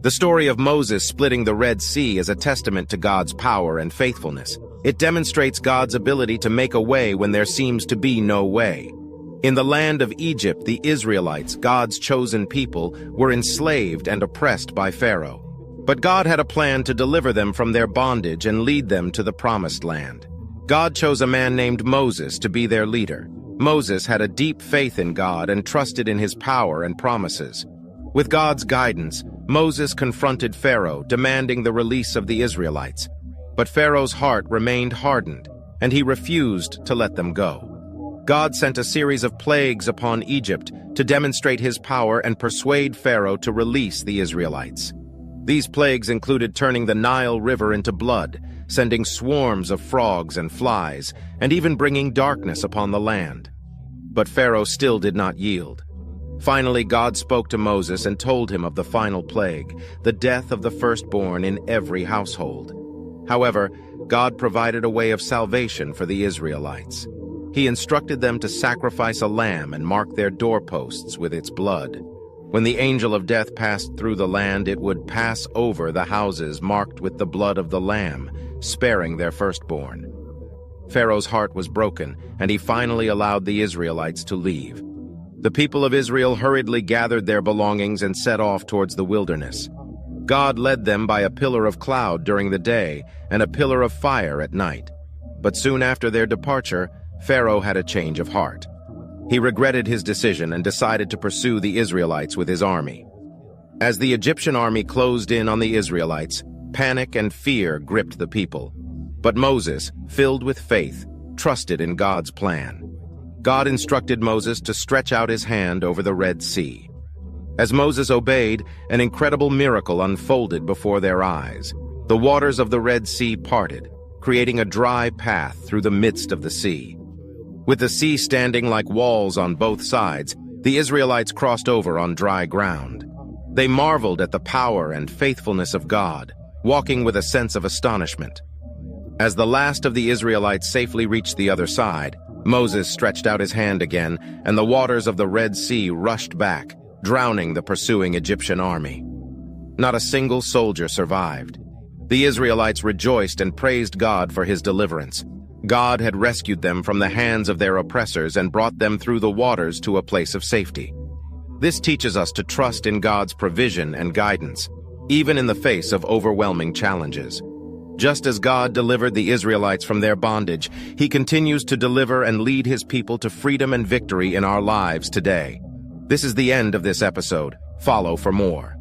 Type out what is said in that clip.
The story of Moses splitting the Red Sea is a testament to God's power and faithfulness. It demonstrates God's ability to make a way when there seems to be no way. In the land of Egypt, the Israelites, God's chosen people, were enslaved and oppressed by Pharaoh. But God had a plan to deliver them from their bondage and lead them to the Promised Land. God chose a man named Moses to be their leader. Moses had a deep faith in God and trusted in his power and promises. With God's guidance, Moses confronted Pharaoh, demanding the release of the Israelites. But Pharaoh's heart remained hardened, and he refused to let them go. God sent a series of plagues upon Egypt to demonstrate his power and persuade Pharaoh to release the Israelites. These plagues included turning the Nile River into blood, sending swarms of frogs and flies, and even bringing darkness upon the land. But Pharaoh still did not yield. Finally, God spoke to Moses and told him of the final plague, the death of the firstborn in every household. However, God provided a way of salvation for the Israelites. He instructed them to sacrifice a lamb and mark their doorposts with its blood. When the angel of death passed through the land, it would pass over the houses marked with the blood of the lamb, sparing their firstborn. Pharaoh's heart was broken, and he finally allowed the Israelites to leave. The people of Israel hurriedly gathered their belongings and set off towards the wilderness. God led them by a pillar of cloud during the day and a pillar of fire at night. But soon after their departure, Pharaoh had a change of heart. He regretted his decision and decided to pursue the Israelites with his army. As the Egyptian army closed in on the Israelites, panic and fear gripped the people. But Moses, filled with faith, trusted in God's plan. God instructed Moses to stretch out his hand over the Red Sea. As Moses obeyed, an incredible miracle unfolded before their eyes. The waters of the Red Sea parted, creating a dry path through the midst of the sea. With the sea standing like walls on both sides, the Israelites crossed over on dry ground. They marveled at the power and faithfulness of God, walking with a sense of astonishment. As the last of the Israelites safely reached the other side, Moses stretched out his hand again, and the waters of the Red Sea rushed back, drowning the pursuing Egyptian army. Not a single soldier survived. The Israelites rejoiced and praised God for his deliverance. God had rescued them from the hands of their oppressors and brought them through the waters to a place of safety. This teaches us to trust in God's provision and guidance, even in the face of overwhelming challenges. Just as God delivered the Israelites from their bondage, he continues to deliver and lead his people to freedom and victory in our lives today. This is the end of this episode. Follow for more.